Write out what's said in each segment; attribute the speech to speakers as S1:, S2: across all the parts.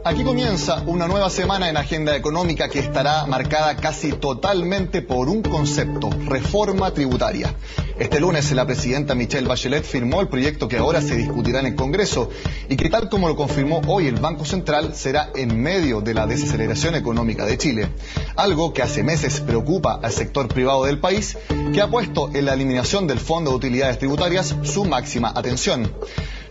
S1: Aquí comienza una nueva semana en Agenda Económica que estará marcada casi totalmente por un concepto: reforma tributaria. Este lunes la presidenta Michelle Bachelet firmó el proyecto que ahora se discutirá en el Congreso y que, tal como lo confirmó hoy el Banco Central, será en medio de la desaceleración económica de Chile. Algo que hace meses preocupa al sector privado del país, que ha puesto en la eliminación del Fondo de Utilidades Tributarias su máxima atención.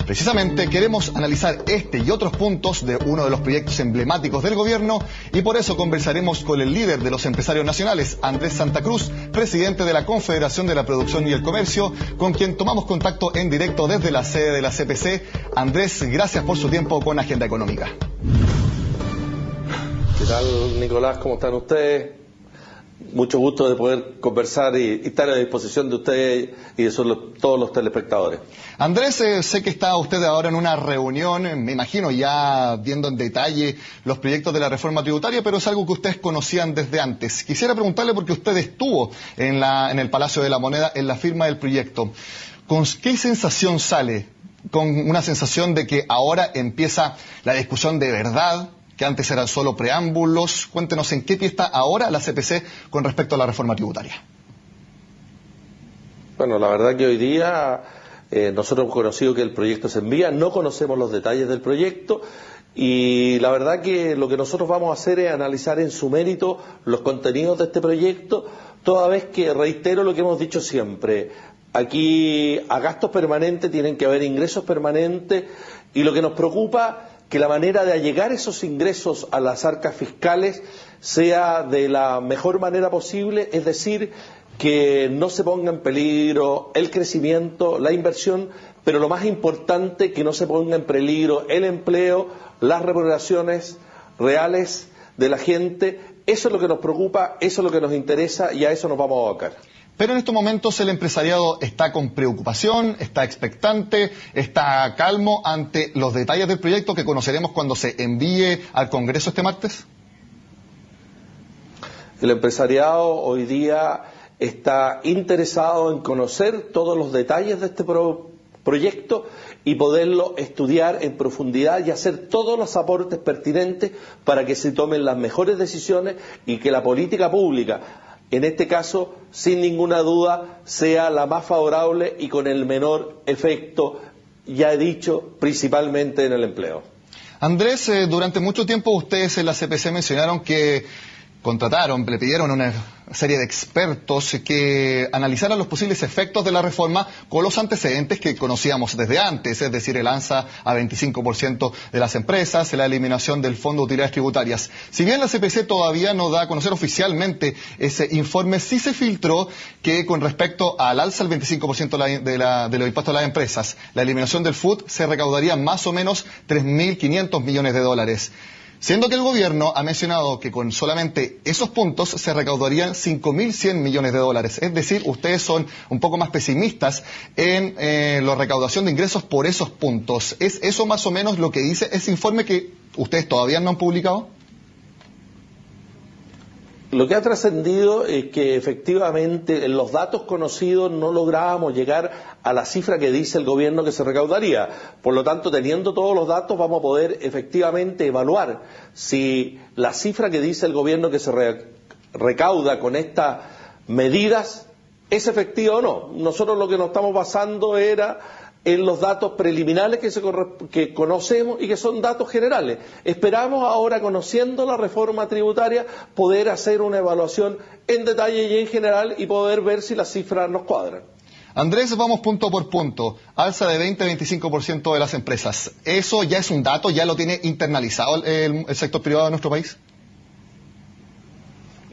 S1: Precisamente queremos analizar este y otros puntos de uno de los proyectos emblemáticos del gobierno, y por eso conversaremos con el líder de los empresarios nacionales, Andrés Santa Cruz, presidente de la Confederación de la Producción y el Comercio, con quien tomamos contacto en directo desde la sede de la CPC. Andrés, gracias por su tiempo con Agenda Económica.
S2: ¿Qué tal, Nicolás? ¿Cómo están ustedes? Mucho gusto de poder conversar y estar a disposición de ustedes y de todos los telespectadores.
S1: Andrés, sé que está usted ahora en una reunión, me imagino ya viendo en detalle los proyectos de la reforma tributaria, pero es algo que ustedes conocían desde antes. Quisiera preguntarle, porque usted estuvo en el Palacio de la Moneda en la firma del proyecto, ¿con qué sensación sale? ¿Con una sensación de que ahora empieza la discusión de verdad, que antes eran solo preámbulos? Cuéntenos en qué pie está ahora la CPC con respecto a la reforma tributaria.
S2: Bueno, la verdad que hoy día nosotros hemos conocido que el proyecto se envía, no conocemos los detalles del proyecto, y la verdad que lo que nosotros vamos a hacer es analizar en su mérito los contenidos de este proyecto, toda vez que, reitero lo que hemos dicho siempre, aquí a gastos permanentes tienen que haber ingresos permanentes, y lo que nos preocupa que la manera de allegar esos ingresos a las arcas fiscales sea de la mejor manera posible, es decir, que no se ponga en peligro el crecimiento, la inversión, pero lo más importante, que no se ponga en peligro el empleo, las remuneraciones reales de la gente. Eso es lo que nos preocupa, eso es lo que nos interesa, y a eso nos vamos a abocar.
S1: Pero en estos momentos el empresariado está con preocupación, está expectante, está calmo ante los detalles del proyecto que conoceremos cuando se envíe al Congreso este martes.
S2: El empresariado hoy día está interesado en conocer todos los detalles de este proyecto y poderlo estudiar en profundidad y hacer todos los aportes pertinentes para que se tomen las mejores decisiones y que la política pública, en este caso, sin ninguna duda, sea la más favorable y con el menor efecto, ya he dicho, principalmente en el empleo.
S1: Andrés, durante mucho tiempo ustedes en la CPC mencionaron que le pidieron una serie de expertos que analizaran los posibles efectos de la reforma con los antecedentes que conocíamos desde antes, es decir, el alza a 25% de las empresas, la eliminación del Fondo de Utilidades Tributarias. Si bien la CPC todavía no da a conocer oficialmente ese informe, sí se filtró que con respecto al alza al 25% de los impuestos a las empresas, la eliminación del FUT, se recaudaría más o menos 3.500 millones de dólares. Siendo que el gobierno ha mencionado que con solamente esos puntos se recaudarían 5.100 millones de dólares. Es decir, ustedes son un poco más pesimistas en la recaudación de ingresos por esos puntos. ¿Es eso más o menos lo que dice ese informe que ustedes todavía no han publicado?
S2: Lo que ha trascendido es que efectivamente en los datos conocidos no lográbamos llegar a la cifra que dice el gobierno que se recaudaría. Por lo tanto, teniendo todos los datos, vamos a poder efectivamente evaluar si la cifra que dice el gobierno que se recauda con estas medidas es efectiva o no. Nosotros lo que nos estamos basando era en los datos preliminares que conocemos y que son datos generales. Esperamos ahora, conociendo la reforma tributaria, poder hacer una evaluación en detalle y en general y poder ver si las cifras nos cuadran.
S1: Andrés, vamos punto por punto. Alza de 20-25% de las empresas. ¿Eso ya es un dato? ¿Ya lo tiene internalizado el sector privado de nuestro país?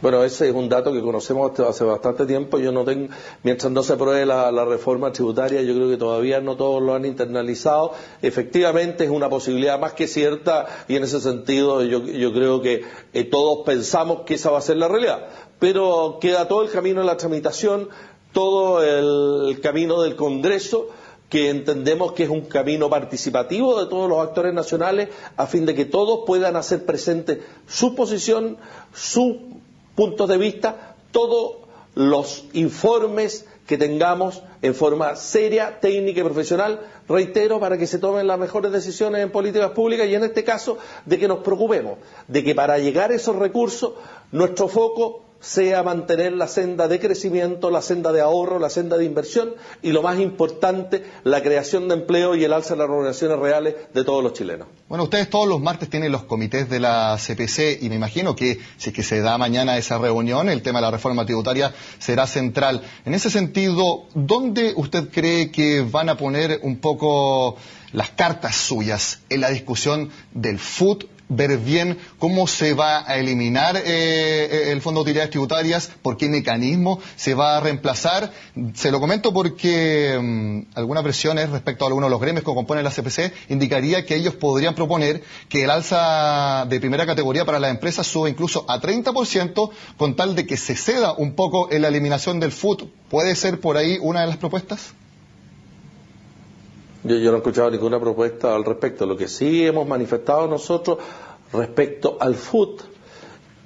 S2: Bueno, ese es un dato que conocemos hace bastante tiempo. Yo no tengo, mientras no se apruebe la reforma tributaria, yo creo que todavía no todos lo han internalizado. Efectivamente es una posibilidad más que cierta, y en ese sentido yo creo que todos pensamos que esa va a ser la realidad. Pero queda todo el camino de la tramitación, todo el camino del Congreso, que entendemos que es un camino participativo de todos los actores nacionales, a fin de que todos puedan hacer presente su posición, su puntos de vista, todos los informes que tengamos en forma seria, técnica y profesional, reitero, para que se tomen las mejores decisiones en políticas públicas y en este caso de que nos preocupemos, de que para llegar a esos recursos nuestro foco sea mantener la senda de crecimiento, la senda de ahorro, la senda de inversión y lo más importante, la creación de empleo y el alza de las remuneraciones reales de todos los chilenos.
S1: Bueno, ustedes todos los martes tienen los comités de la CPC y me imagino que si es que se da mañana esa reunión, el tema de la reforma tributaria será central. En ese sentido, ¿dónde usted cree que van a poner un poco las cartas suyas en la discusión del FUT? Ver bien cómo se va a eliminar el Fondo de Utilidades Tributarias, por qué mecanismo se va a reemplazar. Se lo comento porque algunas presiones respecto a algunos de los gremios que componen la CPC indicaría que ellos podrían proponer que el alza de primera categoría para las empresas suba incluso a 30% con tal de que se ceda un poco en la eliminación del FUT. ¿Puede ser por ahí una de las propuestas?
S2: Yo no he escuchado ninguna propuesta al respecto. Lo que sí hemos manifestado nosotros respecto al FUT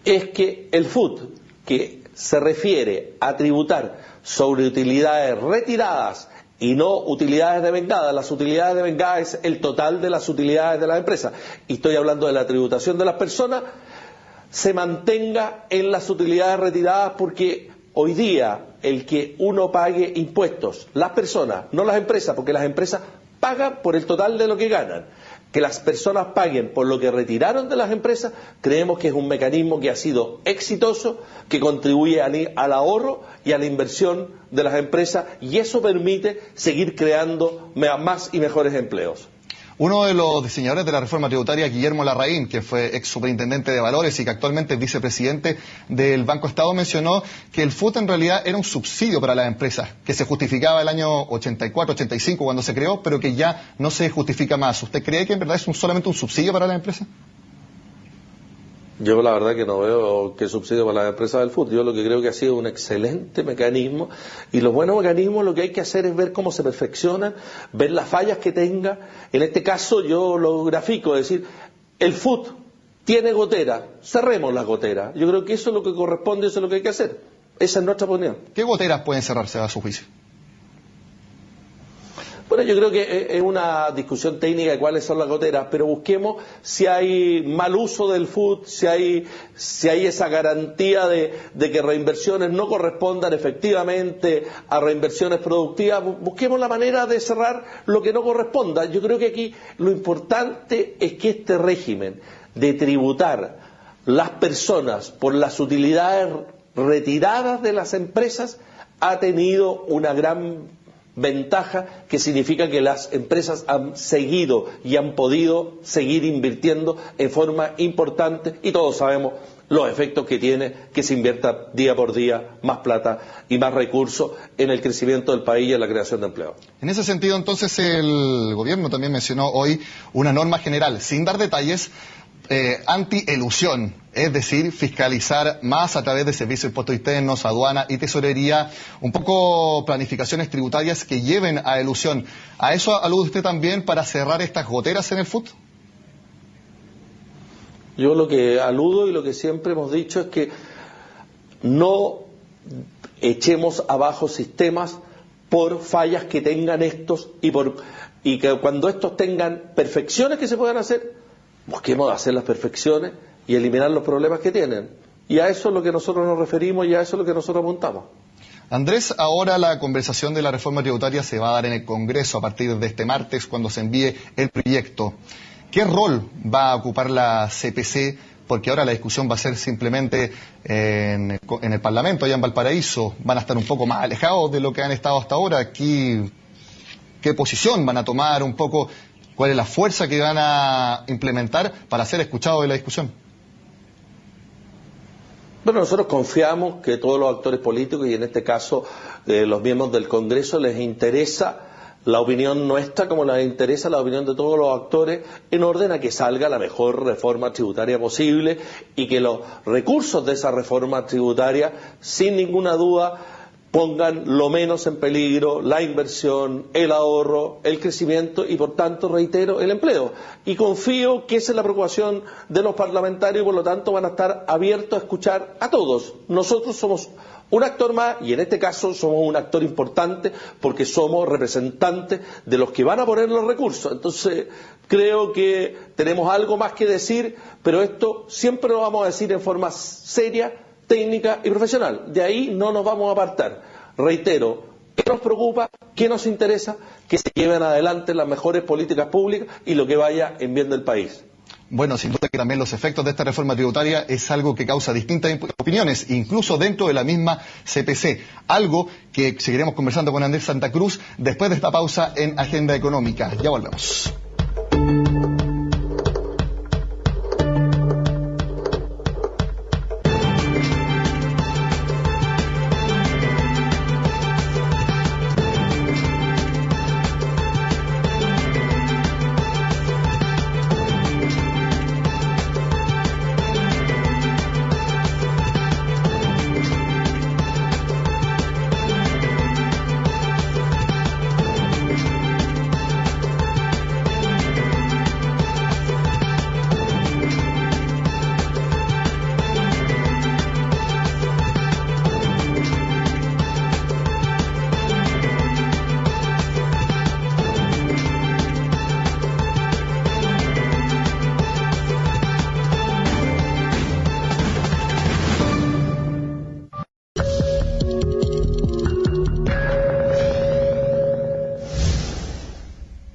S2: es que el FUT, que se refiere a tributar sobre utilidades retiradas y no utilidades devengadas, las utilidades devengadas es el total de las utilidades de las empresas, y estoy hablando de la tributación de las personas, se mantenga en las utilidades retiradas, porque hoy día el que uno pague impuestos, las personas, no las empresas, porque las empresas pagan por el total de lo que ganan, que las personas paguen por lo que retiraron de las empresas, creemos que es un mecanismo que ha sido exitoso, que contribuye al ahorro y a la inversión de las empresas, y eso permite seguir creando más y mejores empleos.
S1: Uno de los diseñadores de la reforma tributaria, Guillermo Larraín, que fue ex superintendente de Valores y que actualmente es vicepresidente del Banco Estado, mencionó que el FUT en realidad era un subsidio para las empresas, que se justificaba el año 84, 85 cuando se creó, pero que ya no se justifica más. ¿Usted cree que en verdad es solamente un subsidio para las empresas?
S2: Yo la verdad que no veo que subsidio para las empresas del FUT. Yo lo que creo que ha sido un excelente mecanismo, y los buenos mecanismos lo que hay que hacer es ver cómo se perfeccionan, ver las fallas que tenga. En este caso yo lo grafico, es decir, el FUT tiene gotera, cerremos las goteras. Yo creo que eso es lo que corresponde, eso es lo que hay que hacer. Esa es nuestra opinión.
S1: ¿Qué goteras pueden cerrarse a su juicio?
S2: Bueno, yo creo que es una discusión técnica de cuáles son las goteras, pero busquemos si hay mal uso del FUT, si hay esa garantía de que reinversiones no correspondan efectivamente a reinversiones productivas. Busquemos la manera de cerrar lo que no corresponda. Yo creo que aquí lo importante es que este régimen de tributar las personas por las utilidades retiradas de las empresas ha tenido una gran ventaja, que significa que las empresas han seguido y han podido seguir invirtiendo en forma importante, y todos sabemos los efectos que tiene que se invierta día por día más plata y más recursos en el crecimiento del país y en la creación de empleo.
S1: En ese sentido, entonces, el gobierno también mencionó hoy una norma general, sin dar detalles, anti-elusión, es decir, fiscalizar más a través de servicios de impuestos internos, aduana y tesorería, un poco planificaciones tributarias que lleven a elusión. ¿A eso alude usted también para cerrar estas goteras en el FUT?
S2: Yo lo que aludo y lo que siempre hemos dicho es que no echemos abajo sistemas por fallas que tengan estos, y que cuando estos tengan perfecciones que se puedan hacer, busquemos hacer las perfecciones y eliminar los problemas que tienen. Y a eso es lo que nosotros nos referimos y a eso es lo que nosotros apuntamos.
S1: Andrés, ahora la conversación de la reforma tributaria se va a dar en el Congreso a partir de este martes, cuando se envíe el proyecto. ¿Qué rol va a ocupar la CPC? Porque ahora la discusión va a ser simplemente en el Parlamento, allá en Valparaíso. Van a estar un poco más alejados de lo que han estado hasta ahora. Aquí, ¿qué posición van a tomar un poco? ¿Cuál es la fuerza que van a implementar para ser escuchados en la discusión?
S2: Bueno, nosotros confiamos que todos los actores políticos, y en este caso los miembros del Congreso, les interesa la opinión nuestra como les interesa la opinión de todos los actores, en orden a que salga la mejor reforma tributaria posible y que los recursos de esa reforma tributaria, sin ninguna duda, pongan lo menos en peligro la inversión, el ahorro, el crecimiento y, por tanto, reitero, el empleo. Y confío que esa es la preocupación de los parlamentarios y, por lo tanto, van a estar abiertos a escuchar a todos. Nosotros somos Un actor más, y en este caso somos un actor importante porque somos representantes de los que van a poner los recursos. Entonces, creo que tenemos algo más que decir, pero esto siempre lo vamos a decir en forma seria, técnica y profesional. De ahí no nos vamos a apartar. Reitero, ¿qué nos preocupa? ¿Qué nos interesa? Que se lleven adelante las mejores políticas públicas y lo que vaya en bien del país.
S1: Bueno, sin duda que también los efectos de esta reforma tributaria es algo que causa distintas opiniones, incluso dentro de la misma CPC. Algo que seguiremos conversando con Andrés Santa Cruz después de esta pausa en Agenda Económica. Ya volvemos.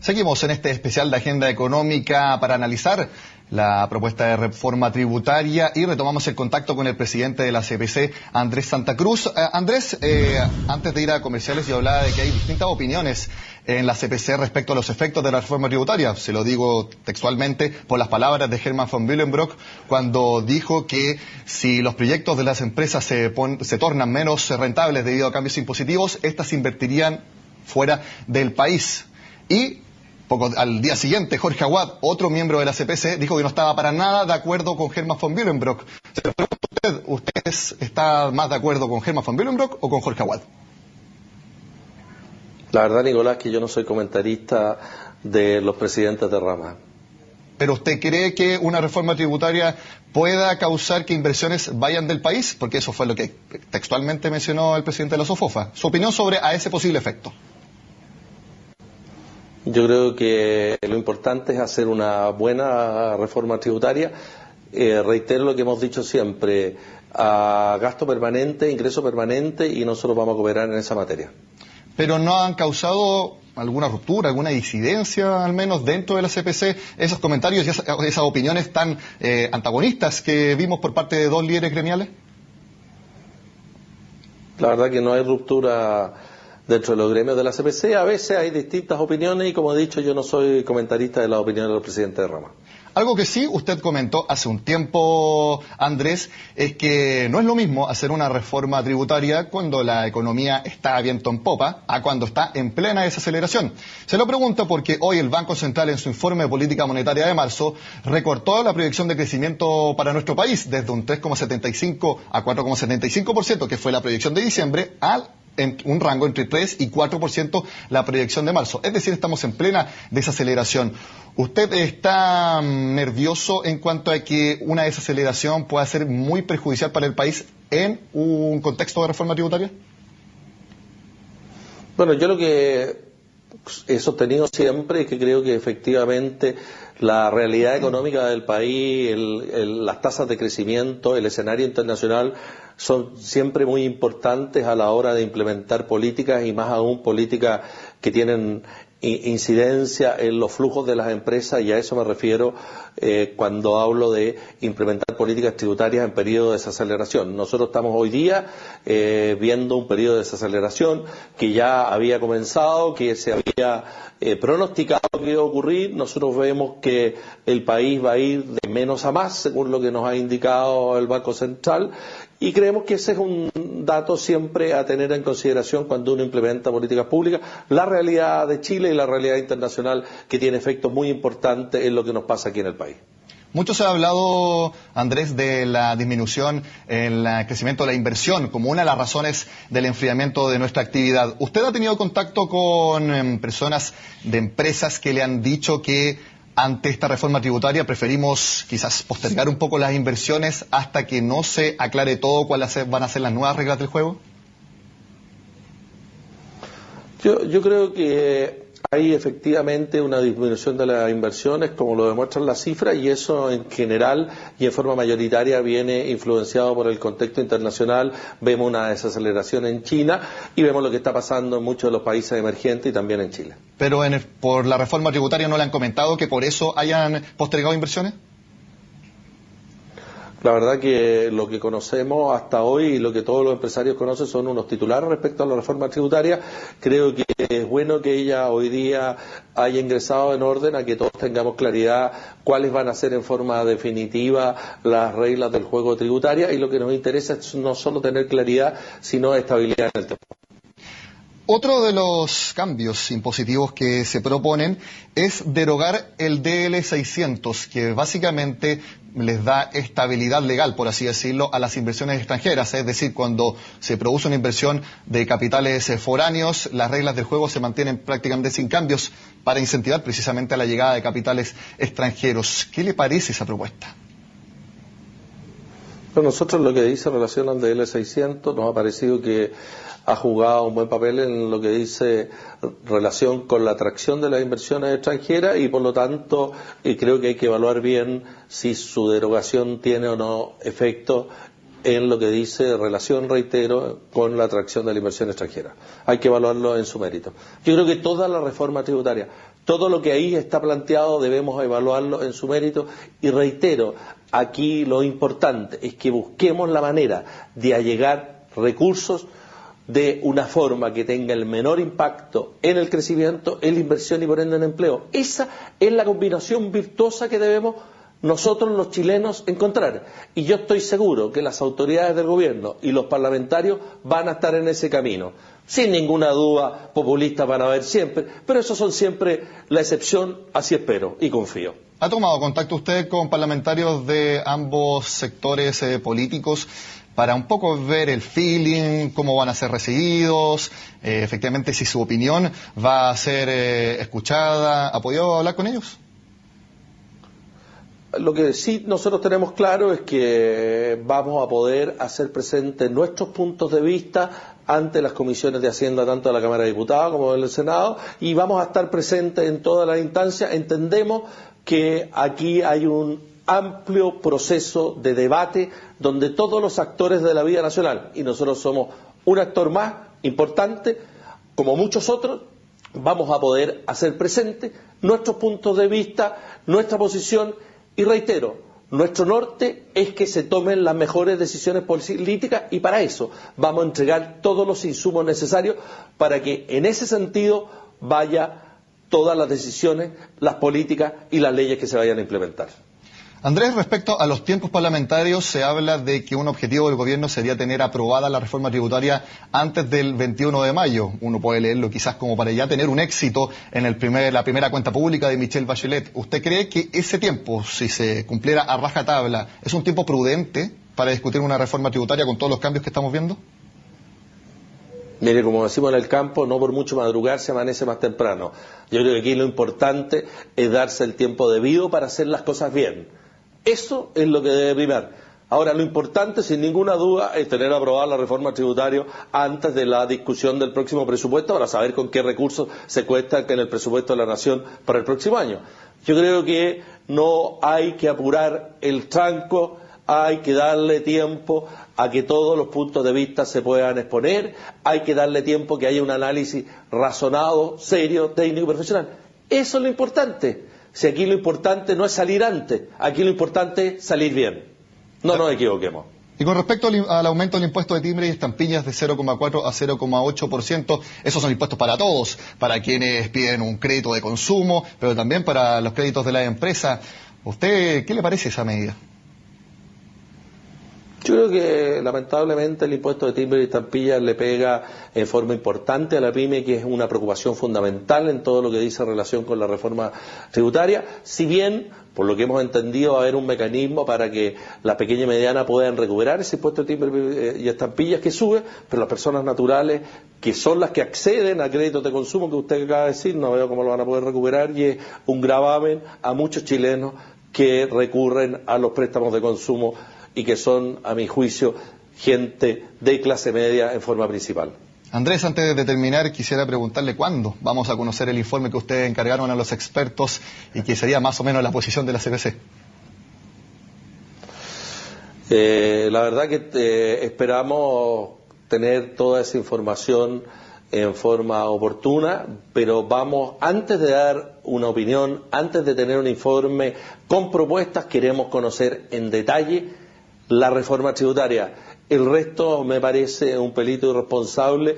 S1: Seguimos en este especial de Agenda Económica para analizar la propuesta de reforma tributaria y retomamos el contacto con el presidente de la CPC, Andrés Santa Cruz. Andrés, antes de ir a comerciales yo hablaba de que hay distintas opiniones en la CPC respecto a los efectos de la reforma tributaria. Se lo digo textualmente por las palabras de Herman von Willenbrock cuando dijo que si los proyectos de las empresas se tornan menos rentables debido a cambios impositivos, estas invertirían fuera del país. Y al día siguiente, Jorge Aguad, otro miembro de la CPC, dijo que no estaba para nada de acuerdo con Herman von Willenbrock. Se lo pregunto a usted, está más de acuerdo con Herman von Willenbrock o con Jorge Aguad?
S2: La verdad, Nicolás, que yo no soy comentarista de los presidentes de rama.
S1: ¿Pero usted cree que una reforma tributaria pueda causar que inversiones vayan del país? Porque eso fue lo que textualmente mencionó el presidente de la SOFOFA. Su opinión sobre ese posible efecto.
S2: Yo creo que lo importante es hacer una buena reforma tributaria. Reitero lo que hemos dicho siempre, a gasto permanente, ingreso permanente, y nosotros vamos a cooperar en esa materia.
S1: ¿Pero no han causado alguna ruptura, alguna disidencia, al menos dentro de la CPC, esos comentarios y esas opiniones tan antagonistas que vimos por parte de dos líderes gremiales?
S2: La verdad que no hay ruptura dentro de los gremios de la CPC. A veces hay distintas opiniones y, como he dicho, yo no soy comentarista de las opiniones de los presidentes de rama.
S1: Algo que sí usted comentó hace un tiempo, Andrés, es que no es lo mismo hacer una reforma tributaria cuando la economía está a viento en popa a cuando está en plena desaceleración. Se lo pregunto porque hoy el Banco Central, en su informe de política monetaria de marzo, recortó la proyección de crecimiento para nuestro país desde un 3,75 a 4,75%, que fue la proyección de diciembre, en un rango entre 3 y 4% la proyección de marzo. Es decir, estamos en plena desaceleración. ¿Usted está nervioso en cuanto a que una desaceleración pueda ser muy perjudicial para el país en un contexto de reforma tributaria?
S2: Bueno, yo lo que he sostenido siempre es que creo que efectivamente la realidad económica del país, las tasas de crecimiento, el escenario internacional son siempre muy importantes a la hora de implementar políticas, y más aún políticas que tienen incidencia en los flujos de las empresas, y a eso me refiero cuando hablo de implementar políticas tributarias en periodo de desaceleración. Nosotros estamos hoy día viendo un periodo de desaceleración que ya había comenzado, que se había pronosticado que iba a ocurrir. Nosotros vemos que el país va a ir de menos a más, según lo que nos ha indicado el Banco Central, y creemos que ese es un dato siempre a tener en consideración cuando uno implementa políticas públicas, la realidad de Chile y la realidad internacional, que tiene efectos muy importantes en lo que nos pasa aquí en el país.
S1: Mucho se ha hablado, Andrés, de la disminución en el crecimiento de la inversión como una de las razones del enfriamiento de nuestra actividad. ¿Usted ha tenido contacto con personas de empresas que le han dicho que ante esta reforma tributaria preferimos quizás postergar un poco las inversiones hasta que no se aclare todo cuáles van a ser las nuevas reglas del juego?
S2: Yo creo que hay efectivamente una disminución de las inversiones, como lo demuestran las cifras, y eso en general y en forma mayoritaria viene influenciado por el contexto internacional. Vemos una desaceleración en China y vemos lo que está pasando en muchos de los países emergentes y también en Chile.
S1: Pero por la reforma tributaria no le han comentado que por eso hayan postergado inversiones.
S2: La verdad que lo que conocemos hasta hoy y lo que todos los empresarios conocen son unos titulares respecto a la reforma tributaria. Creo que es bueno que ella hoy día haya ingresado en orden a que todos tengamos claridad cuáles van a ser en forma definitiva las reglas del juego tributaria, y lo que nos interesa es no solo tener claridad, sino estabilidad en el tiempo.
S1: Otro de los cambios impositivos que se proponen es derogar el DL 600, que básicamente les da estabilidad legal, por así decirlo, a las inversiones extranjeras. Es decir, cuando se produce una inversión de capitales foráneos, las reglas del juego se mantienen prácticamente sin cambios para incentivar precisamente a la llegada de capitales extranjeros. ¿Qué le parece esa propuesta?
S2: Bueno, nosotros lo que dice en relación al DL 600 nos ha parecido que ha jugado un buen papel en lo que dice relación con la atracción de las inversiones extranjeras, y por lo tanto creo que hay que evaluar bien si su derogación tiene o no efecto en lo que dice relación, reitero, con la atracción de la inversión extranjera. Hay que evaluarlo en su mérito. Yo creo que toda la reforma tributaria, todo lo que ahí está planteado, debemos evaluarlo en su mérito, y reitero, aquí lo importante es que busquemos la manera de allegar recursos de una forma que tenga el menor impacto en el crecimiento, en la inversión y por ende en empleo. Esa es la combinación virtuosa que debemos nosotros los chilenos encontrar, y yo estoy seguro que las autoridades del gobierno y los parlamentarios van a estar en ese camino. Sin ninguna duda, populistas van a haber siempre, pero esos son siempre la excepción, así espero y confío.
S1: ¿Ha tomado contacto usted con parlamentarios de ambos sectores políticos para un poco ver el feeling, cómo van a ser recibidos, efectivamente si su opinión va a ser escuchada? ¿Ha podido hablar con ellos?
S2: Lo que sí nosotros tenemos claro es que vamos a poder hacer presentes nuestros puntos de vista ante las comisiones de Hacienda, tanto de la Cámara de Diputados como del Senado, y vamos a estar presentes en todas las instancias. Entendemos que aquí hay un amplio proceso de debate donde todos los actores de la vida nacional, y nosotros somos un actor más importante, como muchos otros, vamos a poder hacer presentes nuestros puntos de vista, nuestra posición, y reitero, nuestro norte es que se tomen las mejores decisiones políticas, y para eso vamos a entregar todos los insumos necesarios para que en ese sentido vaya todas las decisiones, las políticas y las leyes que se vayan a implementar.
S1: Andrés, respecto a los tiempos parlamentarios, se habla de que un objetivo del gobierno sería tener aprobada la reforma tributaria antes del 21 de mayo. Uno puede leerlo quizás como para ya tener un éxito en la primera cuenta pública de Michelle Bachelet. ¿Usted cree que ese tiempo, si se cumpliera a rajatabla, es un tiempo prudente para discutir una reforma tributaria con todos los cambios que estamos viendo?
S2: Mire, como decimos en el campo, no por mucho madrugar se amanece más temprano. Yo creo que aquí lo importante es darse el tiempo debido para hacer las cosas bien. Eso es lo que debe primar. Ahora, lo importante, sin ninguna duda, es tener aprobada la reforma tributaria antes de la discusión del próximo presupuesto, para saber con qué recursos se cuenta en el presupuesto de la Nación para el próximo año. Yo creo que no hay que apurar el tranco, hay que darle tiempo a que todos los puntos de vista se puedan exponer, hay que darle tiempo a que haya un análisis razonado, serio, técnico y profesional. Eso es lo importante. Si aquí lo importante no es salir antes, aquí lo importante es salir bien. No nos equivoquemos.
S1: Y con respecto al aumento del impuesto de timbre y estampillas de 0,4 a 0,8%, esos son impuestos para todos, para quienes piden un crédito de consumo, pero también para los créditos de la empresa. ¿Usted qué le parece esa medida?
S2: Yo creo que lamentablemente el impuesto de timbre y estampillas le pega en forma importante a la pyme, que es una preocupación fundamental en todo lo que dice en relación con la reforma tributaria, si bien, por lo que hemos entendido, va a haber un mecanismo para que la pequeña y mediana puedan recuperar ese impuesto de timbre y estampillas que sube, pero las personas naturales, que son las que acceden a créditos de consumo, que usted acaba de decir, no veo cómo lo van a poder recuperar, y es un gravamen a muchos chilenos que recurren a los préstamos de consumo y que son, a mi juicio, gente de clase media en forma principal.
S1: Andrés, antes de terminar, quisiera preguntarle cuándo vamos a conocer el informe que ustedes encargaron a los expertos y que sería más o menos la posición de la CPC.
S2: La verdad que esperamos tener toda esa información en forma oportuna, pero vamos, antes de dar una opinión, antes de tener un informe con propuestas, queremos conocer en detalle la reforma tributaria. El resto me parece un pelito irresponsable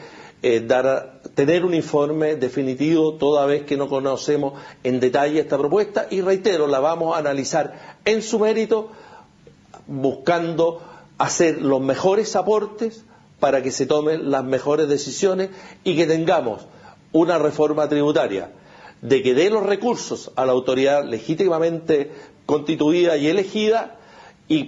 S2: tener un informe definitivo toda vez que no conocemos en detalle esta propuesta, y reitero, la vamos a analizar en su mérito, buscando hacer los mejores aportes para que se tomen las mejores decisiones y que tengamos una reforma tributaria de que dé los recursos a la autoridad legítimamente constituida y elegida,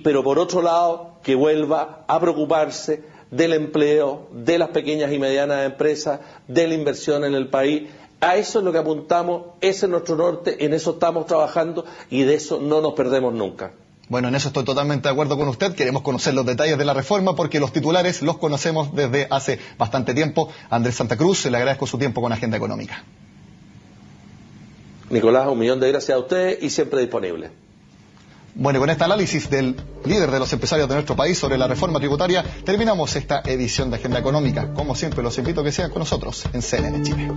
S2: pero por otro lado que vuelva a preocuparse del empleo, de las pequeñas y medianas empresas, de la inversión en el país. A eso es lo que apuntamos, ese es nuestro norte, en eso estamos trabajando y de eso no nos perdemos nunca.
S1: Bueno, en eso estoy totalmente de acuerdo con usted. Queremos conocer los detalles de la reforma porque los titulares los conocemos desde hace bastante tiempo. Andrés Santa Cruz, le agradezco su tiempo con Agenda Económica.
S2: Nicolás, 1.000.000 de gracias a usted y siempre disponible.
S1: Bueno, y con este análisis del líder de los empresarios de nuestro país sobre la reforma tributaria, terminamos esta edición de Agenda Económica. Como siempre, los invito a que sigan con nosotros en CNN Chile.